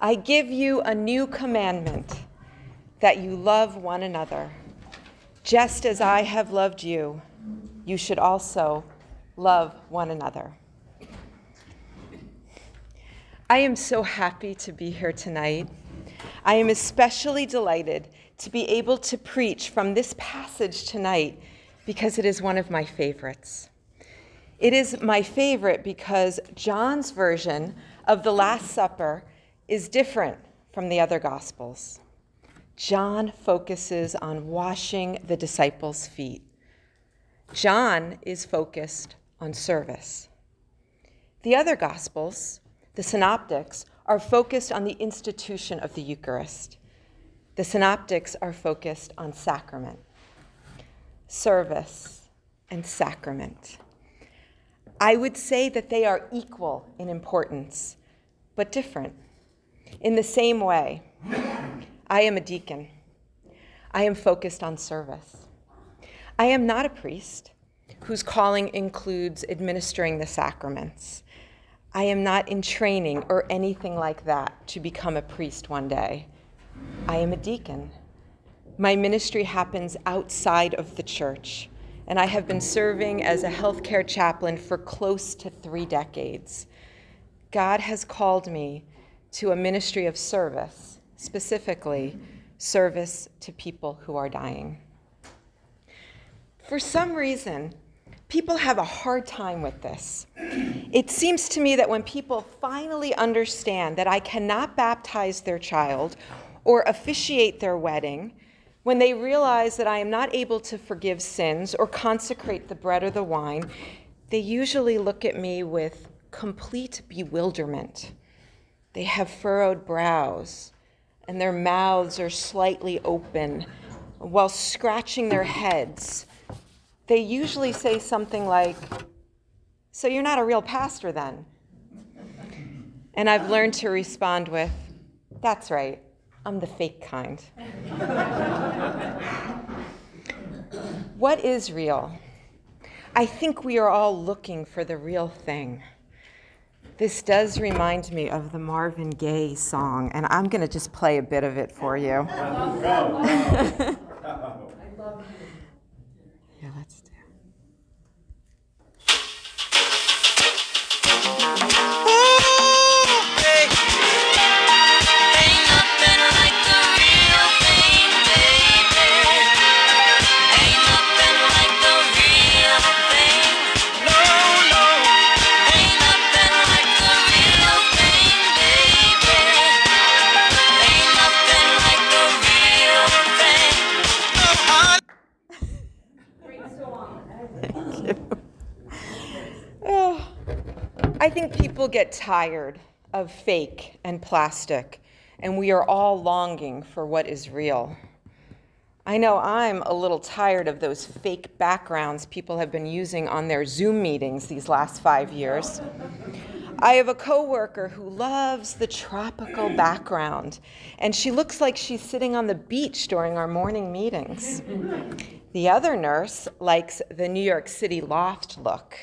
I give you a new commandment, that you love one another. Just as I have loved you, you should also love one another. I am so happy to be here tonight. I am especially delighted to be able to preach from this passage tonight because it is one of my favorites. It is my favorite because John's version of the Last Supper is different from the other Gospels. John focuses on washing the disciples' feet. John is focused on service. The other Gospels, the Synoptics, are focused on the institution of the Eucharist. The Synoptics are focused on sacrament, service, and sacrament. I would say that they are equal in importance, but different. In the same way, I am a deacon. I am focused on service. I am not a priest whose calling includes administering the sacraments. I am not in training or anything like that to become a priest one day. I am a deacon. My ministry happens outside of the church, and I have been serving as a healthcare chaplain for close to 3 decades. God has called me to a ministry of service, specifically service to people who are dying. For some reason, people have a hard time with this. It seems to me that when people finally understand that I cannot baptize their child or officiate their wedding, when they realize that I am not able to forgive sins or consecrate the bread or the wine, they usually look at me with complete bewilderment. They have furrowed brows, and their mouths are slightly open while scratching their heads. They usually say something like, "So you're not a real pastor then?" And I've learned to respond with, "That's right, I'm the fake kind." What is real? I think we are all looking for the real thing. This does remind me of the Marvin Gaye song, and I'm going to just play a bit of it for you. I love it. Yeah, let's do it. I think people get tired of fake and plastic, and we are all longing for what is real. I know I'm a little tired of those fake backgrounds people have been using on their Zoom meetings these last 5 years. I have a coworker who loves the tropical background, and she looks like she's sitting on the beach during our morning meetings. The other nurse likes the New York City loft look,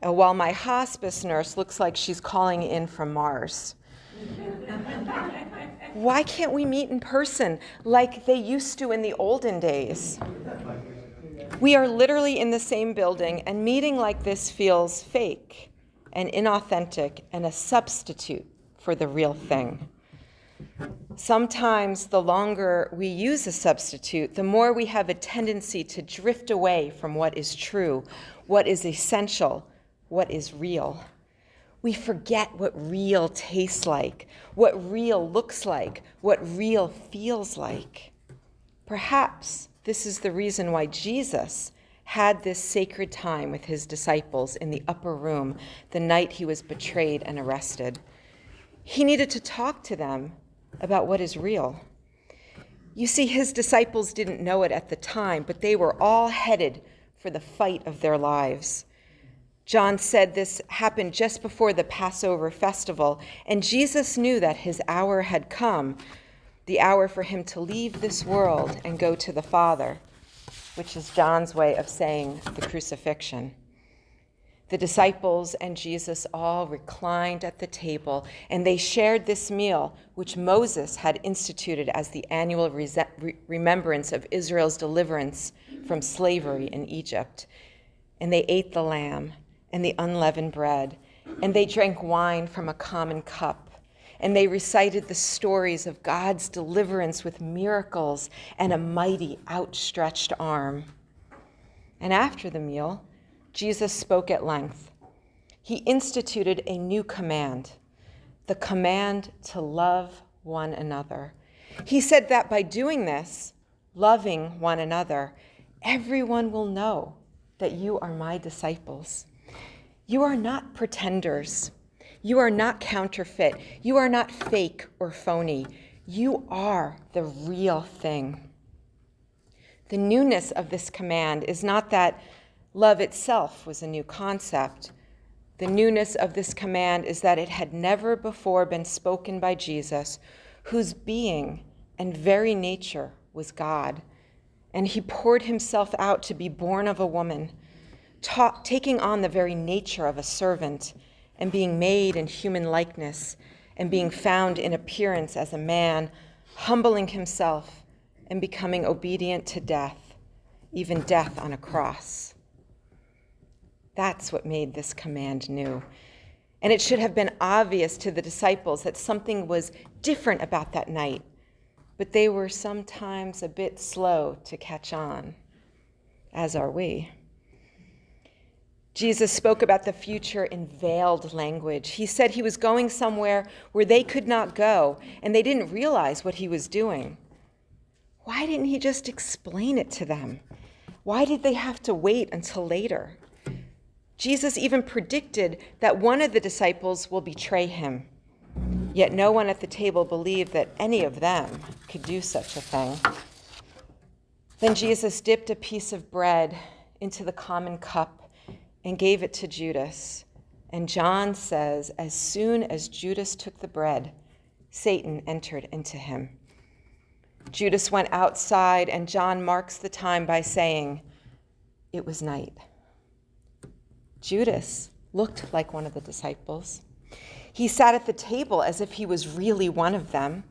while my hospice nurse looks like she's calling in from Mars. Why can't we meet in person like they used to in the olden days? We are literally in the same building, and meeting like this feels fake and inauthentic and a substitute for the real thing. Sometimes the longer we use a substitute, the more we have a tendency to drift away from what is true, what is essential, what is real. We forget what real tastes like, what real looks like, what real feels like. Perhaps this is the reason why Jesus had this sacred time with his disciples in the upper room the night he was betrayed and arrested. He needed to talk to them about what is real. You see, his disciples didn't know it at the time, but they were all headed for the fight of their lives. John said this happened just before the Passover festival, and Jesus knew that his hour had come, the hour for him to leave this world and go to the Father, which is John's way of saying the crucifixion. The disciples and Jesus all reclined at the table, and they shared this meal, which Moses had instituted as the annual remembrance of Israel's deliverance from slavery in Egypt. And they ate the lamb and the unleavened bread, and they drank wine from a common cup. And they recited the stories of God's deliverance with miracles and a mighty outstretched arm. And after the meal, Jesus spoke at length. He instituted a new command, the command to love one another. He said that by doing this, loving one another, everyone will know that you are my disciples. You are not pretenders. You are not counterfeit. You are not fake or phony. You are the real thing. The newness of this command is not that love itself was a new concept. The newness of this command is that it had never before been spoken by Jesus, whose being and very nature was God. And he poured himself out to be born of a woman, taking on the very nature of a servant, and being made in human likeness, and being found in appearance as a man, humbling himself and becoming obedient to death, even death on a cross. That's what made this command new. And it should have been obvious to the disciples that something was different about that night, but they were sometimes a bit slow to catch on, as are we. Jesus spoke about the future in veiled language. He said he was going somewhere where they could not go, and they didn't realize what he was doing. Why didn't he just explain it to them? Why did they have to wait until later? Jesus even predicted that one of the disciples will betray him. Yet no one at the table believed that any of them could do such a thing. Then Jesus dipped a piece of bread into the common cup and gave it to Judas. And John says, as soon as Judas took the bread, Satan entered into him. Judas went outside, and John marks the time by saying, it was night. Judas looked like one of the disciples. He sat at the table as if he was really one of them.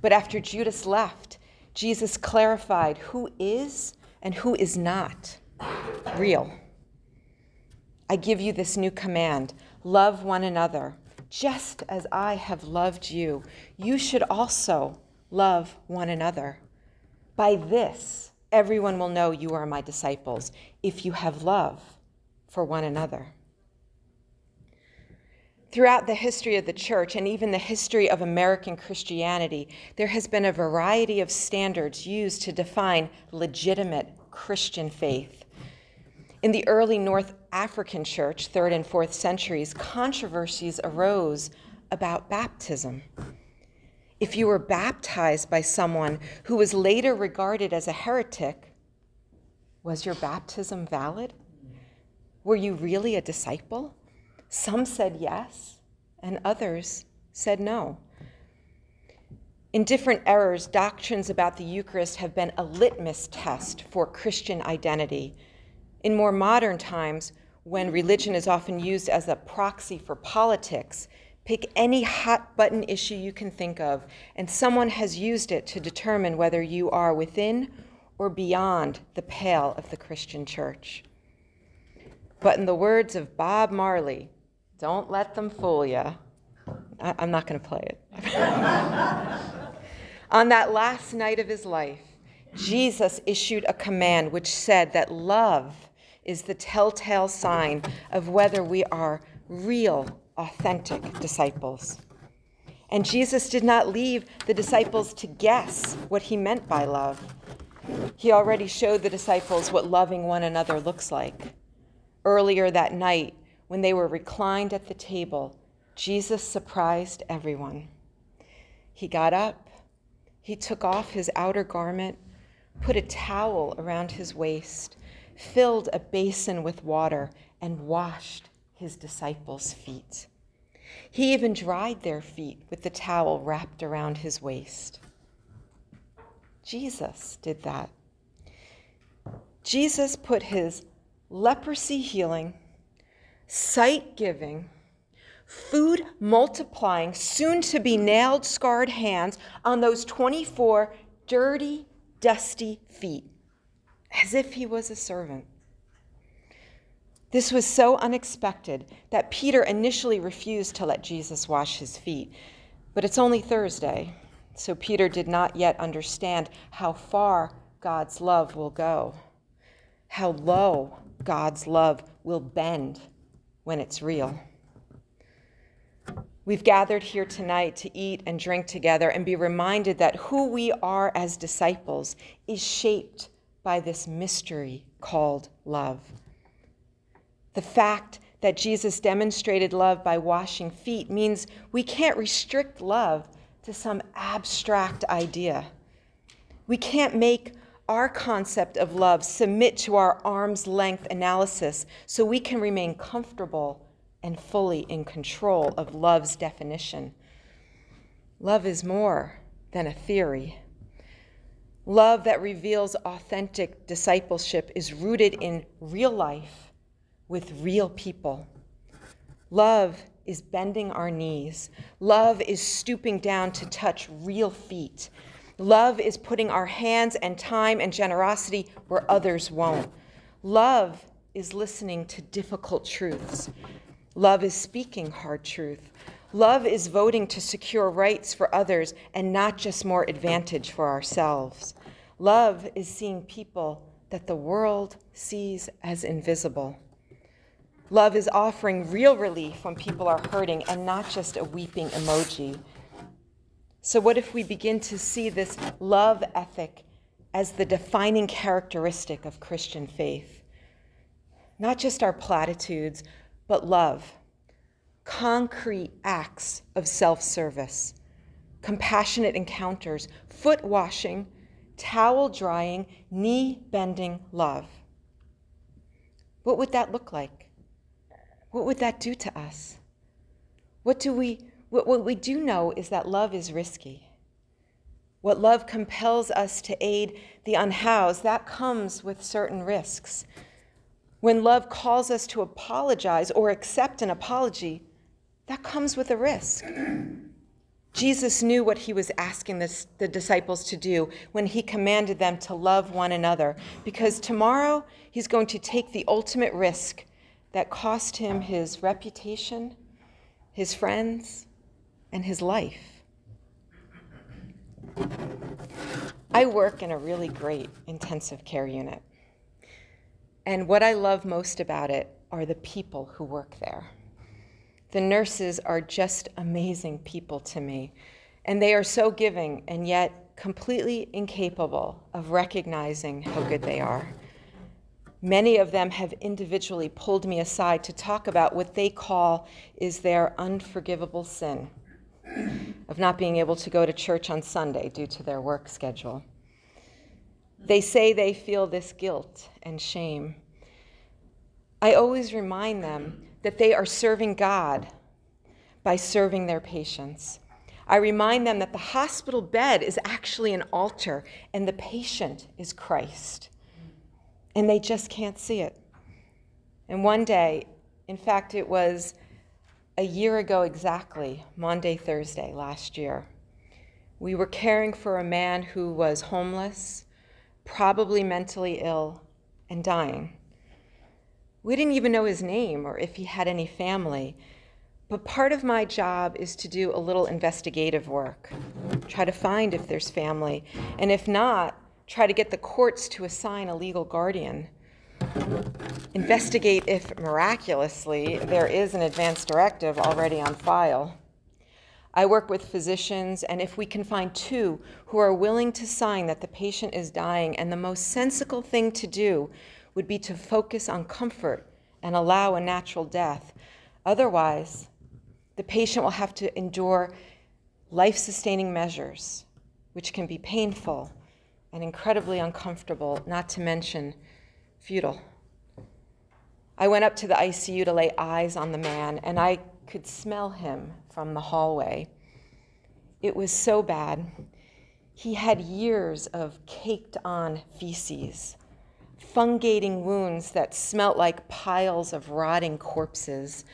But after Judas left, Jesus clarified who is and who is not real. I give you this new command, love one another. Just as I have loved you, you should also love one another. By this, everyone will know you are my disciples, if you have love for one another. Throughout the history of the church and even the history of American Christianity, there has been a variety of standards used to define legitimate Christian faith. In the early North African church, 3rd and 4th centuries, controversies arose about baptism. If you were baptized by someone who was later regarded as a heretic, was your baptism valid? Were you really a disciple? Some said yes, and others said no. In different eras, doctrines about the Eucharist have been a litmus test for Christian identity. In more modern times, when religion is often used as a proxy for politics, pick any hot-button issue you can think of, and someone has used it to determine whether you are within or beyond the pale of the Christian church. But in the words of Bob Marley, don't let them fool you. I'm not going to play it. On that last night of his life, Jesus issued a command which said that love is the telltale sign of whether we are real, authentic disciples. And Jesus did not leave the disciples to guess what he meant by love. He already showed the disciples what loving one another looks like. Earlier that night, when they were reclined at the table, Jesus surprised everyone. He got up, he took off his outer garment, put a towel around his waist, filled a basin with water, and washed his disciples' feet. He even dried their feet with the towel wrapped around his waist. Jesus did that. Jesus put his leprosy healing, sight-giving, food multiplying, soon-to-be nailed, scarred hands on those 24 dirty, dusty feet, as if he was a servant. This was so unexpected that Peter initially refused to let Jesus wash his feet. But it's only Thursday, so Peter did not yet understand how far God's love will go, how low God's love will bend when it's real. We've gathered here tonight to eat and drink together and be reminded that who we are as disciples is shaped by this mystery called love. The fact that Jesus demonstrated love by washing feet means we can't restrict love to some abstract idea. We can't make our concept of love submit to our arm's length analysis so we can remain comfortable and fully in control of love's definition. Love is more than a theory. Love that reveals authentic discipleship is rooted in real life with real people. Love is bending our knees. Love is stooping down to touch real feet. Love is putting our hands and time and generosity where others won't. Love is listening to difficult truths. Love is speaking hard truth. Love is voting to secure rights for others and not just more advantage for ourselves. Love is seeing people that the world sees as invisible. Love is offering real relief when people are hurting and not just a weeping emoji. So what if we begin to see this love ethic as the defining characteristic of Christian faith? Not just our platitudes, but love. Concrete acts of self-service, compassionate encounters, foot washing, towel drying, knee bending love. What would that look like? What would that do to us? What we do know is that love is risky. What love compels us to aid the unhoused, that comes with certain risks. When love calls us to apologize or accept an apology, that comes with a risk. Jesus knew what he was asking the disciples to do when he commanded them to love one another, because tomorrow he's going to take the ultimate risk that cost him his reputation, his friends, and his life. I work in a really great intensive care unit. And what I love most about it are the people who work there. The nurses are just amazing people to me, and they are so giving and yet completely incapable of recognizing how good they are. Many of them have individually pulled me aside to talk about what they call is their unforgivable sin of not being able to go to church on Sunday due to their work schedule. They say they feel this guilt and shame. I always remind them that they are serving God by serving their patients. I remind them that the hospital bed is actually an altar and the patient is Christ. And they just can't see it. And one day, in fact, it was a year ago exactly, Maundy Thursday last year, we were caring for a man who was homeless, probably mentally ill, and dying. We didn't even know his name or if he had any family, but part of my job is to do a little investigative work, try to find if there's family, and if not, try to get the courts to assign a legal guardian. Investigate if, miraculously, there is an advance directive already on file. I work with physicians, and if we can find two who are willing to sign that the patient is dying, and the most sensible thing to do would be to focus on comfort and allow a natural death. Otherwise, the patient will have to endure life-sustaining measures, which can be painful and incredibly uncomfortable, not to mention futile. I went up to the ICU to lay eyes on the man, and I could smell him from the hallway. It was so bad. He had years of caked on feces, fungating wounds that smelt like piles of rotting corpses,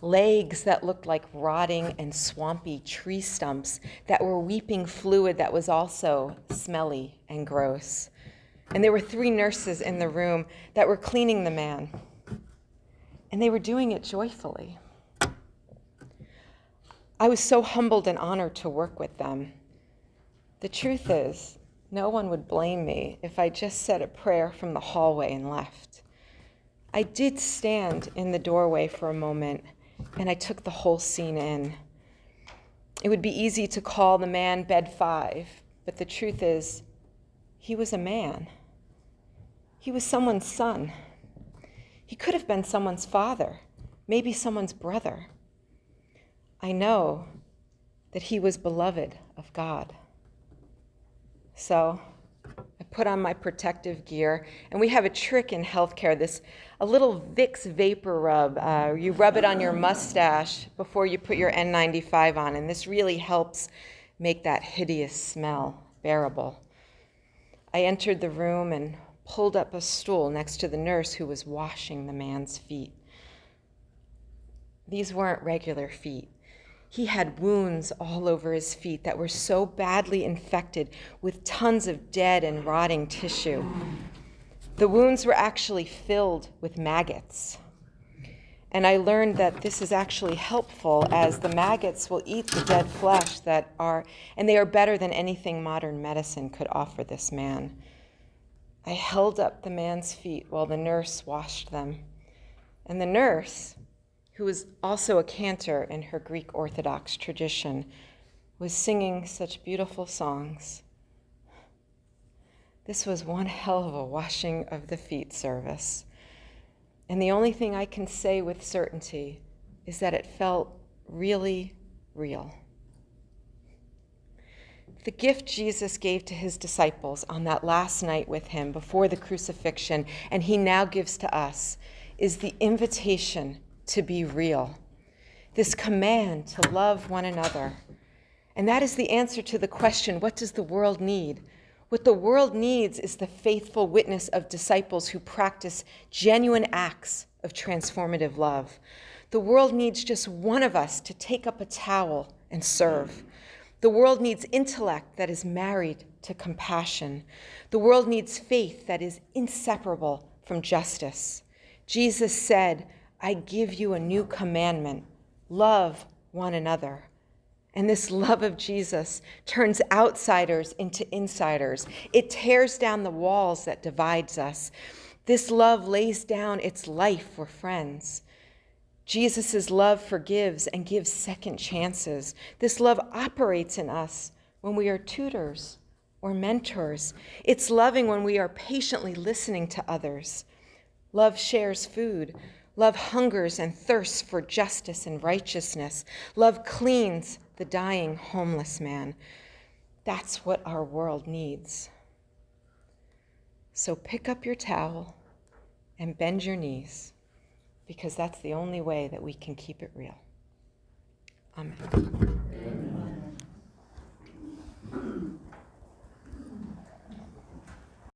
legs that looked like rotting and swampy tree stumps that were weeping fluid that was also smelly and gross. And there were 3 nurses in the room that were cleaning the man, and they were doing it joyfully. I was so humbled and honored to work with them. The truth is, no one would blame me if I just said a prayer from the hallway and left. I did stand in the doorway for a moment, and I took the whole scene in. It would be easy to call the man bed 5, but the truth is, he was a man. He was someone's son. He could have been someone's father, maybe someone's brother. I know that he was beloved of God. So I put on my protective gear, and we have a trick in healthcare, a little Vicks vapor rub. You rub it on your mustache before you put your N95 on, and this really helps make that hideous smell bearable. I entered the room and pulled up a stool next to the nurse who was washing the man's feet. These weren't regular feet. He had wounds all over his feet that were so badly infected with tons of dead and rotting tissue. The wounds were actually filled with maggots. And I learned that this is actually helpful, as the maggots will eat the dead flesh and they are better than anything modern medicine could offer this man. I held up the man's feet while the nurse washed them. And the nurse, who was also a cantor in her Greek Orthodox tradition, was singing such beautiful songs. This was one hell of a washing of the feet service. And the only thing I can say with certainty is that it felt really real. The gift Jesus gave to his disciples on that last night with him before the crucifixion, and he now gives to us, is the invitation to be real, this command to love one another. And that is the answer to the question, what does the world need? What the world needs is the faithful witness of disciples who practice genuine acts of transformative love. The world needs just one of us to take up a towel and serve. The world needs intellect that is married to compassion. The world needs faith that is inseparable from justice. Jesus said, I give you a new commandment, love one another. And this love of Jesus turns outsiders into insiders. It tears down the walls that divides us. This love lays down its life for friends. Jesus' love forgives and gives second chances. This love operates in us when we are tutors or mentors. It's loving when we are patiently listening to others. Love shares food. Love hungers and thirsts for justice and righteousness. Love cleans the dying homeless man. That's what our world needs. So pick up your towel and bend your knees, because that's the only way that we can keep it real. Amen.